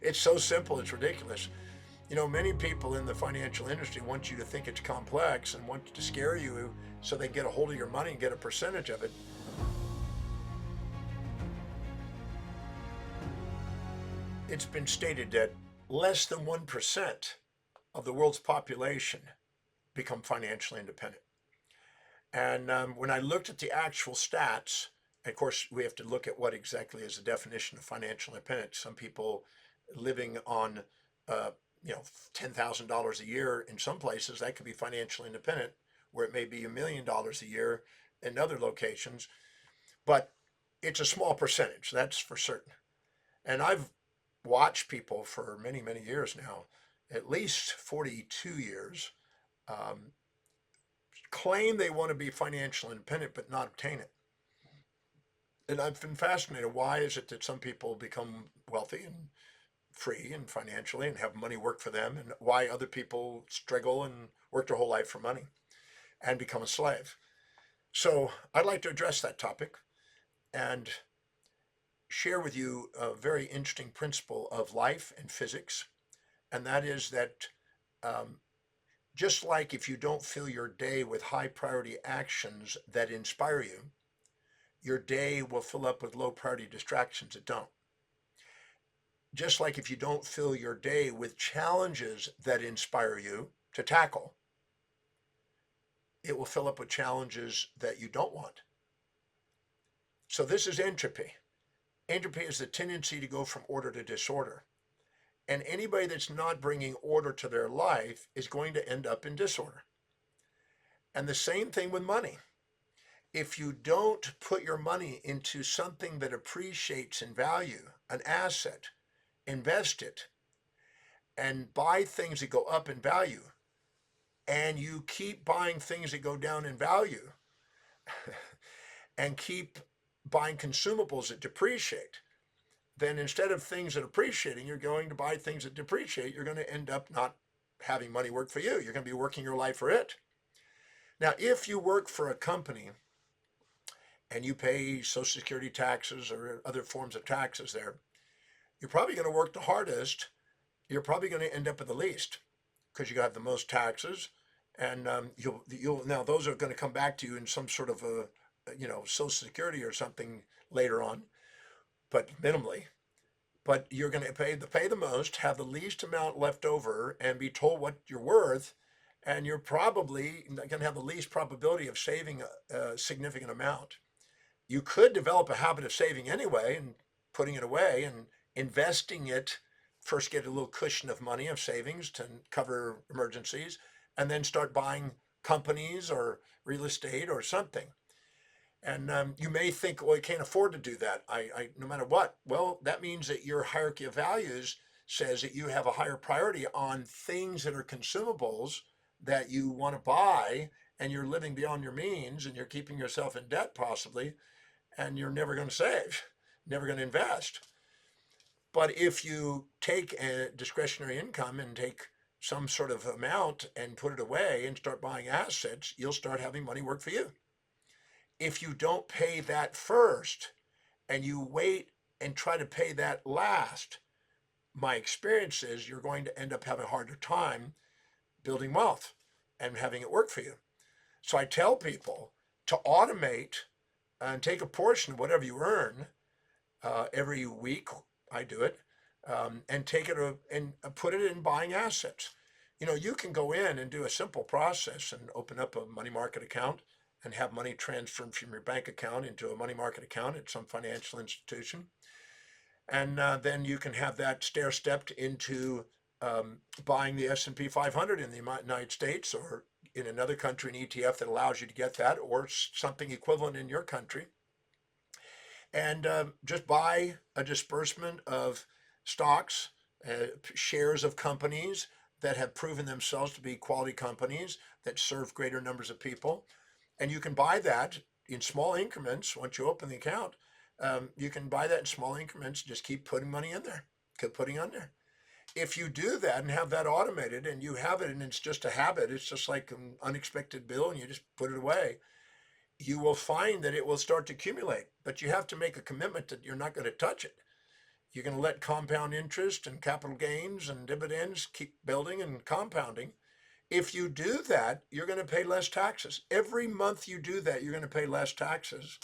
It's so simple, it's ridiculous. Many people in the financial industry want you to think it's complex and want to scare you so they get a hold of your money and get a percentage of it. It's been stated that less than 1% of the world's population become financially independent. And when I looked at the actual stats, and of course, we have to look at what exactly is the definition of financial independence. Some people living on, uh, $10,000 a year in some places, that could be financially independent, where it may be $1 million a year in other locations. But it's a small percentage, that's for certain. And I've watched people for many, many years now, at least 42 years, um, claim they want to be financially independent but not obtain it. And I've been fascinated. Why is it that some people become wealthy and free and financially and have money work for them, and why other people struggle and work their whole life for money and become a slave? So I'd like to address that topic and share with you a very interesting principle of life and physics, and that is that um, just like if you don't fill your day with high priority actions that inspire you, your day will fill up with low priority distractions that don't. Just like if you don't fill your day with challenges that inspire you to tackle, it will fill up with challenges that you don't want. So this is entropy. Entropy is the tendency to go from order to disorder. And anybody that's not bringing order to their life is going to end up in disorder. And the same thing with money. If you don't put your money into something that appreciates in value, an asset, invest it, and buy things that go up in value, and you keep buying things that go down in value, and keep buying consumables that depreciate, then instead of things that are appreciating, you're going to buy things that depreciate. You're going to end up not having money work for you. You're going to be working your life for it. Now, if you work for a company and you pay Social Security taxes or other forms of taxes there, you're probably going to work the hardest. You're probably going to end up with the least because you have the most taxes, and you'll now those are going to come back to you in some sort of a Social Security or something later on, but minimally. But you're going to pay the most, have the least amount left over, and be told what you're worth, and you're probably going to have the least probability of saving a significant amount. You could develop a habit of saving anyway and putting it away and investing it. First, get a little cushion of money of savings to cover emergencies, and then start buying companies or real estate or something. And you may think, well, you can't afford to do that. No matter what. Well, that means that your hierarchy of values says that you have a higher priority on things that are consumables that you want to buy, and you're living beyond your means, and you're keeping yourself in debt possibly, and you're never going to save, never going to invest. But if you take a discretionary income and take some sort of amount and put it away and start buying assets, you'll start having money work for you. If you don't pay that first and you wait and try to pay that last, my experience is you're going to end up having a harder time building wealth and having it work for you. So I tell people to automate and take a portion of whatever you earn every week. I do it, and take it and put it in buying assets. You can go in and do a simple process and open up a money market account and have money transferred from your bank account into a money market account at some financial institution. And then you can have that stair stepped into buying the S&P 500 in the United States, or in another country, an ETF that allows you to get that, or something equivalent in your country. And just buy a disbursement of stocks, shares of companies that have proven themselves to be quality companies that serve greater numbers of people. And you can buy that in small increments. Once you open the account, you can buy that in small increments. Just keep putting money in there, keep putting on there. If you do that and have that automated, and you have it and it's just a habit, it's just like an unexpected bill and you just put it away, you will find that it will start to accumulate. But you have to make a commitment that you're not going to touch it. You're going to let compound interest and capital gains and dividends keep building and compounding. If you do that, you're going to pay less taxes. Every month you do that, you're going to pay less taxes.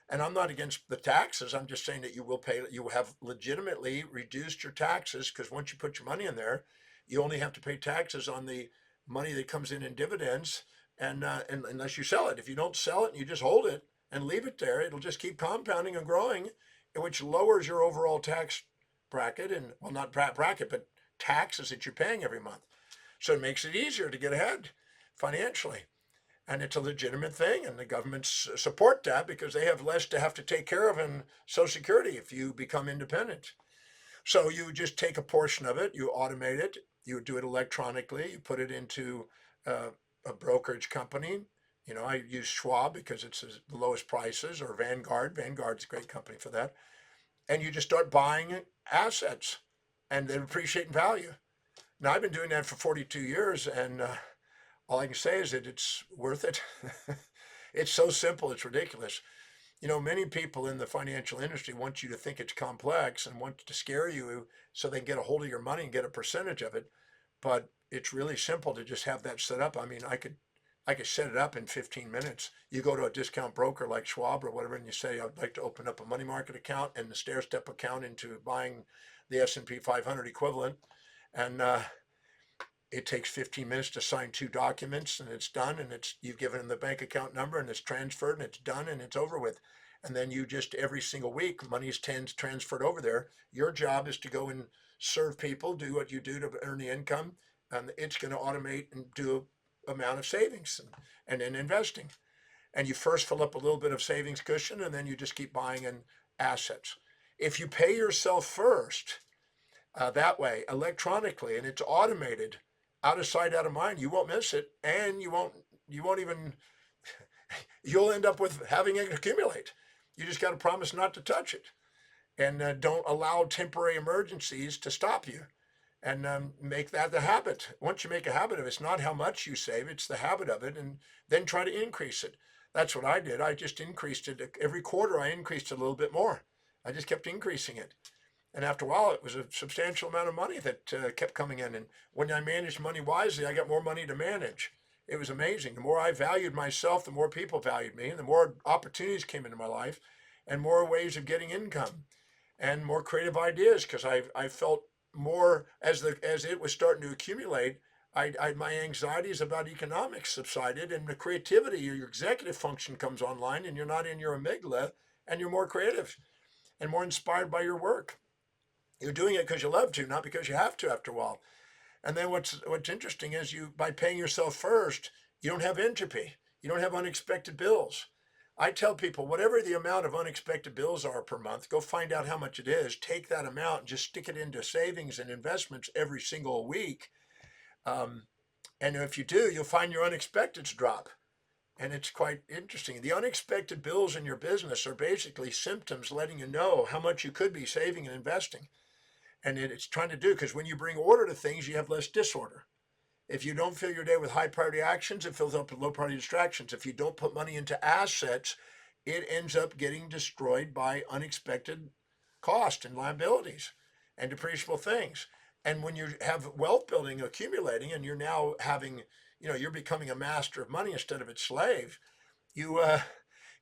And I'm not against the taxes. I'm just saying that you have legitimately reduced your taxes, because once you put your money in there, you only have to pay taxes on the money that comes in dividends, and unless you sell it. If you don't sell it and you just hold it and leave it there, it'll just keep compounding and growing, which lowers your overall tax bracket, and well, not bracket, but taxes that you're paying every month. So it makes it easier to get ahead financially. And it's a legitimate thing, and the governments support that because they have less to have to take care of in Social Security if you become independent. So you just take a portion of it, you automate it, you do it electronically, you put it into a brokerage company. I use Schwab because it's the lowest prices, or Vanguard. Vanguard's a great company for that. And you just start buying assets, and they appreciate in value. Now, I've been doing that for 42 years, and all I can say is that it's worth it. It's so simple, it's ridiculous. Many people in the financial industry want you to think it's complex and want to scare you so they can get a hold of your money and get a percentage of it. But it's really simple to just have that set up. I mean, I could set it up in 15 minutes. You go to a discount broker like Schwab or whatever, and you say, I'd like to open up a money market account and the stair-step account into buying the S&P 500 equivalent. And it takes 15 minutes to sign 2 documents, and it's done, and you've given them the bank account number, and it's transferred, and it's done, and it's over with. And then you just, every single week, money's transferred over there. Your job is to go and serve people, do what you do to earn the income, and it's going to automate and do amount of savings and then investing. And you first fill up a little bit of savings cushion, and then you just keep buying in assets. If you pay yourself first that way, electronically, and it's automated, out of sight, out of mind, you won't miss it, and you won't even, you'll end up with having it accumulate. You just got to promise not to touch it, and don't allow temporary emergencies to stop you. And make that the habit. Once you make a habit of it, it's not how much you save, it's the habit of it, and then try to increase it. That's what I did. I just increased it. Every quarter I increased it a little bit more. I just kept increasing it. And after a while, it was a substantial amount of money that kept coming in. And when I managed money wisely, I got more money to manage. It was amazing. The more I valued myself, the more people valued me, and the more opportunities came into my life, and more ways of getting income, and more creative ideas, because I felt more as it was starting to accumulate. My anxieties about economics subsided, and the creativity, your executive function comes online, and you're not in your amygdala, and you're more creative and more inspired by your work. You're doing it because you love to, not because you have to after a while. And then what's interesting is by paying yourself first, you don't have entropy. You don't have unexpected bills. I tell people, whatever the amount of unexpected bills are per month, go find out how much it is. Take that amount and just stick it into savings and investments every single week. And if you do, you'll find your unexpecteds drop. And it's quite interesting. The unexpected bills in your business are basically symptoms letting you know how much you could be saving and investing. And it's trying to do, because when you bring order to things, you have less disorder. If you don't fill your day with high priority actions, it fills up with low priority distractions. If you don't put money into assets, it ends up getting destroyed by unexpected cost and liabilities and depreciable things. And when you have wealth building accumulating, and you're now having, you're becoming a master of money instead of its slave, you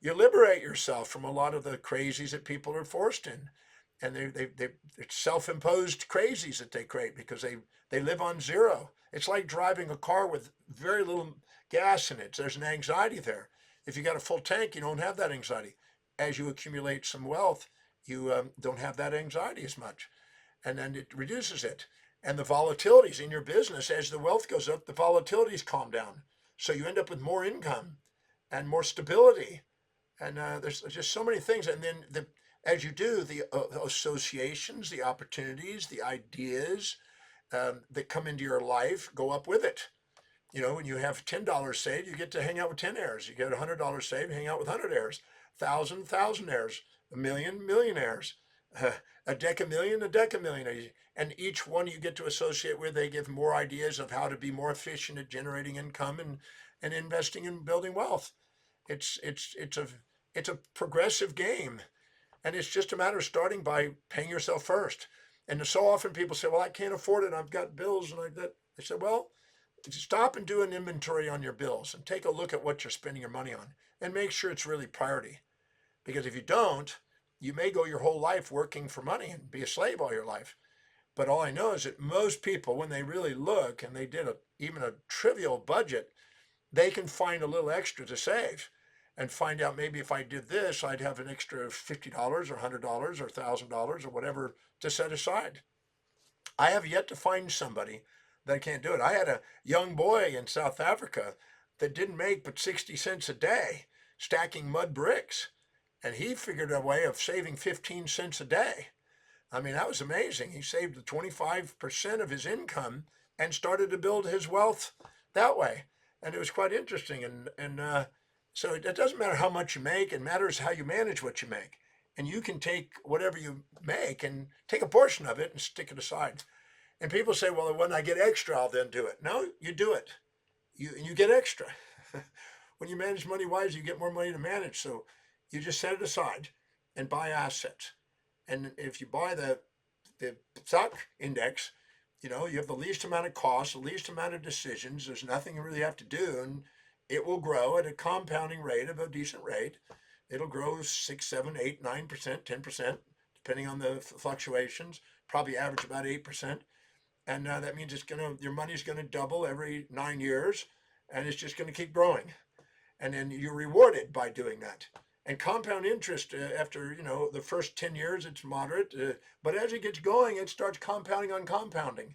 liberate yourself from a lot of the crazies that people are forced in. And they're self-imposed crazies that they create because they live on zero. It's like driving a car with very little gas in it. There's an anxiety there. If you got a full tank, you don't have that anxiety. As you accumulate some wealth, you don't have that anxiety as much. And then it reduces it. And the volatilities in your business, as the wealth goes up, the volatilities calm down. So you end up with more income and more stability. And there's just so many things. And then as you do, the associations, the opportunities, the ideas that come into your life go up with it. When you have $10 saved, you get to hang out with 10 heirs. You get $100 saved, hang out with 100 heirs, 1,000 heirs, a million millionaires, a decamillion. And each one you get to associate with, they give more ideas of how to be more efficient at generating income and investing and building wealth. It's a progressive game. And it's just a matter of starting by paying yourself first. And so often people say, well, I can't afford it. I've got bills and like that. I said, well, stop and do an inventory on your bills and take a look at what you're spending your money on and make sure it's really priority. Because if you don't, you may go your whole life working for money and be a slave all your life. But all I know is that most people, when they really look and they did even a trivial budget, they can find a little extra to save and find out maybe if I did this, I'd have an extra $50 or $100 or $1,000 or whatever to set aside. I have yet to find somebody that can't do it. I had a young boy in South Africa that didn't make but 60 cents a day stacking mud bricks. And he figured a way of saving 15 cents a day. I mean, that was amazing. He saved 25% of his income and started to build his wealth that way. And it was quite interesting. And so it doesn't matter how much you make, it matters how you manage what you make. And you can take whatever you make and take a portion of it and stick it aside. And people say, well, when I get extra, I'll then do it. No, you do it. You get extra. When you manage money wise, you get more money to manage. So you just set it aside and buy assets. And if you buy the stock index, you have the least amount of costs, the least amount of decisions. There's nothing you really have to do. And it will grow at a compounding rate of a decent rate. It'll grow 6, 7, 8, 9%, 10%, depending on the fluctuations, probably average about 8%. And that means your money's going to double every 9 years, and it's just going to keep growing. And then you're rewarded by doing that. And compound interest, after the first 10 years, it's moderate, but as it gets going, it starts compounding on compounding,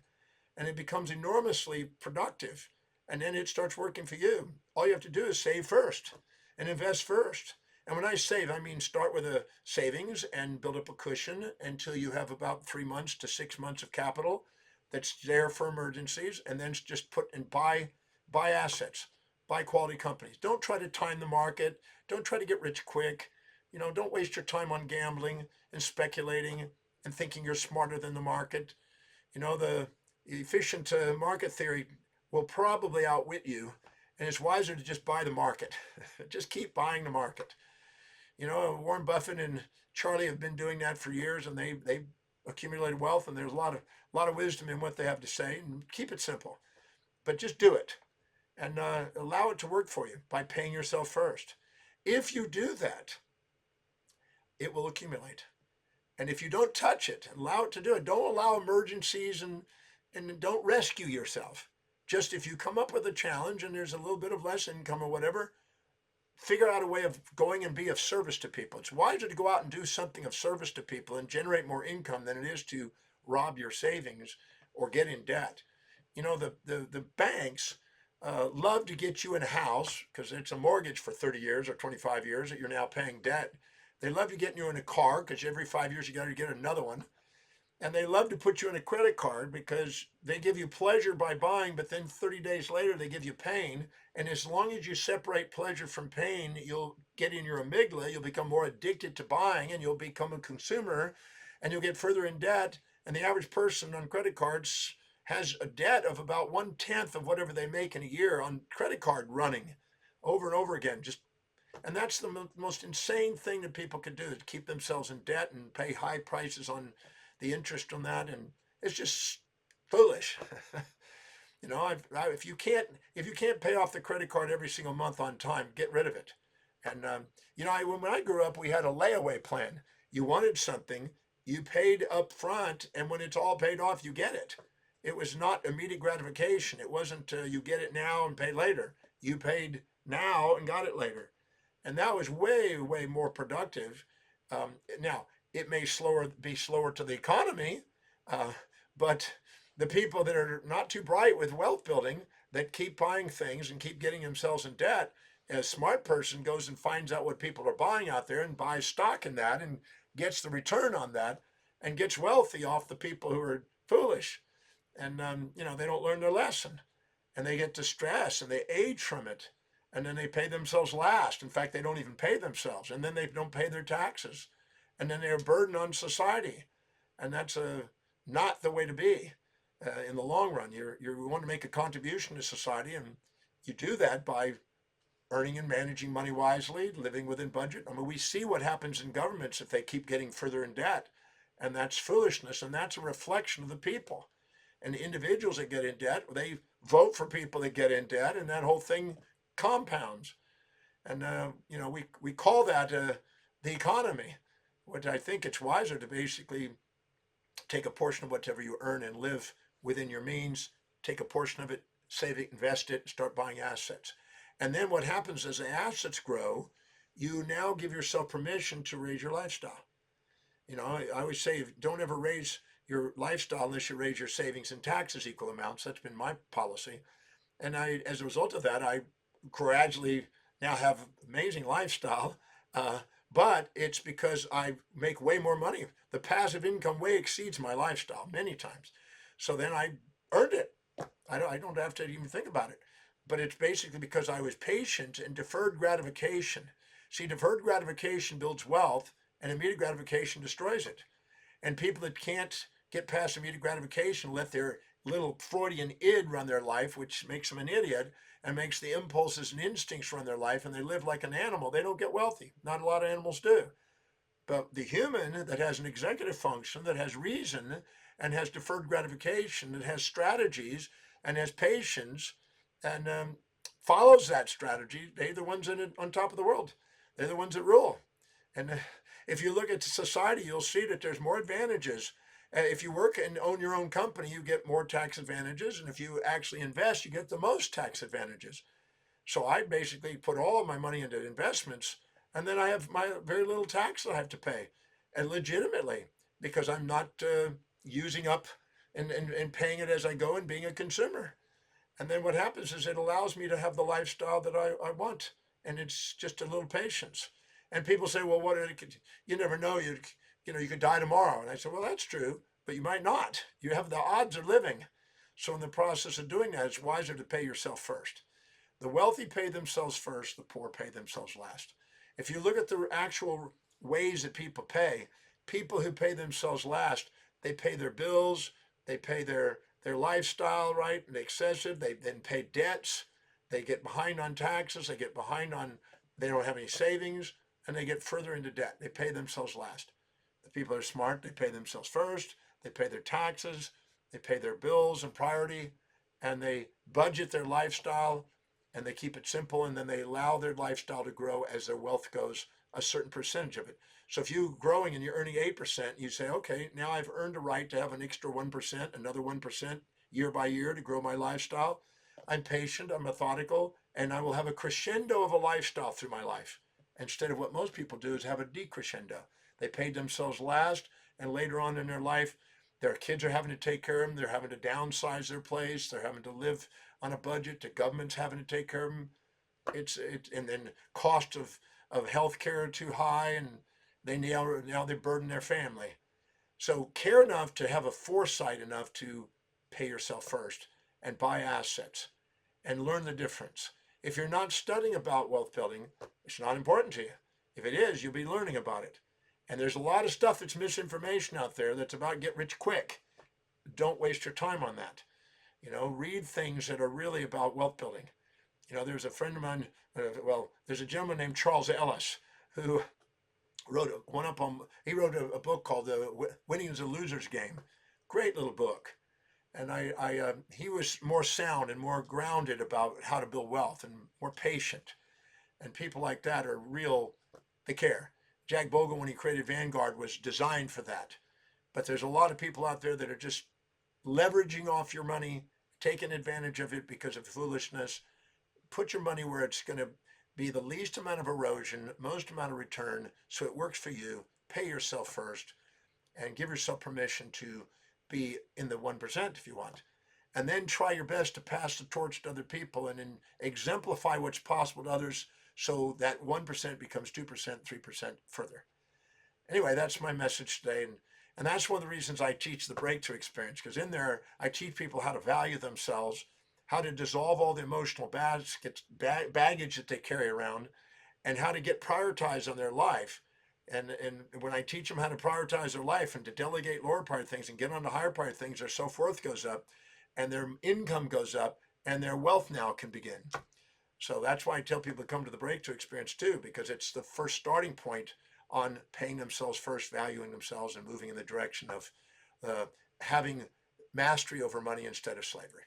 and it becomes enormously productive. And then it starts working for you. All you have to do is save first and invest first. And when I save, I mean start with a savings and build up a cushion until you have about 3 months to 6 months of capital that's there for emergencies, and then just put and buy assets, buy quality companies. Don't try to time the market. Don't try to get rich quick. Don't waste your time on gambling and speculating and thinking you're smarter than the market. The efficient market theory will probably outwit you, and it's wiser to just buy the market. Just keep buying the market. Warren Buffett and Charlie have been doing that for years, and they accumulated wealth, and there's a lot of wisdom in what they have to say. And keep it simple, but just do it and allow it to work for you by paying yourself first. If you do that, it will accumulate. And if you don't touch it, allow it to do it. Don't allow emergencies and don't rescue yourself. Just if you come up with a challenge and there's a little bit of less income or whatever, figure out a way of going and be of service to people. It's wiser to go out and do something of service to people and generate more income than it is to rob your savings or get in debt. The banks love to get you in a house because it's a mortgage for 30 years or 25 years that you're now paying debt. They love to get you in a car because every 5 years you got to get another one. And they love to put you in a credit card because they give you pleasure by buying, but then 30 days later they give you pain. And as long as you separate pleasure from pain, you'll get in your amygdala, you'll become more addicted to buying, and you'll become a consumer, and you'll get further in debt. And the average person on credit cards has a debt of about 1/10 of whatever they make in a year on credit card running over and over again. And that's the most insane thing that people could do, is keep themselves in debt and pay high prices on the interest on that. And it's just foolish. If you can't pay off the credit card every single month on time, get rid of it. And when I grew up, we had a layaway plan. You wanted something, you paid up front, and when it's all paid off, you get it. It was not immediate gratification. It wasn't you get it now and pay later. You paid now and got it later. And that was way, way more productive. Now, it may be slower to the economy, but the people that are not too bright with wealth building, that keep buying things and keep getting themselves in debt, a smart person goes and finds out what people are buying out there and buys stock in that and gets the return on that and gets wealthy off the people who are foolish. And, they don't learn their lesson, and they get distressed and they age from it. And then they pay themselves last. In fact, they don't even pay themselves. And then they don't pay their taxes. And then they're a burden on society. And that's not the way to be in the long run. You want to make a contribution to society, and you do that by earning and managing money wisely, living within budget. I mean, we see what happens in governments if they keep getting further in debt, and that's foolishness, and that's a reflection of the people. And the individuals that get in debt, they vote for people that get in debt, and that whole thing compounds. And we call that the economy. What I think it's wiser to basically take a portion of whatever you earn and live within your means, take a portion of it, save it, invest it, start buying assets. And then what happens as the assets grow, you now give yourself permission to raise your lifestyle. I always say don't ever raise your lifestyle unless you raise your savings and taxes equal amounts. That's been my policy. And as a result of that, I gradually now have amazing lifestyle. Uh, but it's because I make way more money. The passive income way exceeds my lifestyle many times. So then I earned it. I don't have to even think about it. But it's basically because I was patient and deferred gratification. See, deferred gratification builds wealth, and immediate gratification destroys it. And people that can't get past immediate gratification let their little Freudian id run their life, which makes them an idiot and makes the impulses and instincts run their life, and they live like an animal. They don't get wealthy. Not a lot of animals do. But the human that has an executive function, that has reason and has deferred gratification, and has strategies and has patience and follows that strategy, they're the ones on top of the world. They're the ones that rule. And if you look at society, you'll see that there's more advantages. If you work and own your own company, you get more tax advantages. And if you actually invest, you get the most tax advantages. So I basically put all of my money into investments, and then I have my very little tax that I have to pay, and legitimately, because I'm not using up and paying it as I go and being a consumer. And then what happens is it allows me to have the lifestyle that I want. And it's just a little patience. And people say, well, you never know, you could die tomorrow. And I say, well, that's true, but you might not. You have the odds of living. So in the process of doing that, it's wiser to pay yourself first. The wealthy pay themselves first, the poor pay themselves last. If you look at the actual ways that people who pay themselves last, they pay their bills, they pay their lifestyle, right? And excessive, they then pay debts, they get behind on taxes, they don't have any savings, and they get further into debt. They pay themselves last. The people that are smart, they pay themselves first, they pay their taxes, they pay their bills in priority, and they budget their lifestyle, and they keep it simple, and then they allow their lifestyle to grow as their wealth goes, a certain percentage of it. So if you're growing and you're earning 8%, you say, okay, now I've earned a right to have an extra 1%, another 1% year by year to grow my lifestyle. I'm patient, I'm methodical, and I will have a crescendo of a lifestyle through my life. Instead of what most people do is have a decrescendo. They paid themselves last, and later on in their life, their kids are having to take care of them. They're having to downsize their place. They're having to live on a budget. The government's having to take care of them. And then cost of health care are too high, and now they burden their family. So care enough to have a foresight enough to pay yourself first and buy assets and learn the difference. If you're not studying about wealth building, it's not important to you. If it is, you'll be learning about it. And there's a lot of stuff that's misinformation out there that's about get rich quick. Don't waste your time on that. Read things that are really about wealth building. There's a friend of mine, there's a gentleman named Charles Ellis who wrote a book called Winning is a Loser's Game. Great little book. And he was more sound and more grounded about how to build wealth and more patient. And people like that are real, they care. Jack Bogle, when he created Vanguard, was designed for that. But there's a lot of people out there that are just leveraging off your money, taking advantage of it because of foolishness. Put your money where it's going to be the least amount of erosion, most amount of return, so it works for you. Pay yourself first and give yourself permission to be in the 1% if you want. And then try your best to pass the torch to other people and then exemplify what's possible to others so that 1% becomes 2%, 3% further. Anyway, that's my message today. And that's one of the reasons I teach the breakthrough experience, because in there, I teach people how to value themselves, how to dissolve all the emotional baggage that they carry around, and how to get prioritized on their life. And when I teach them how to prioritize their life and to delegate lower priority things and get on the higher priority things, their self-worth goes up and their income goes up and their wealth now can begin. So that's why I tell people to come to the breakthrough experience too, because it's the first starting point on paying themselves first, valuing themselves, and moving in the direction of having mastery over money instead of slavery.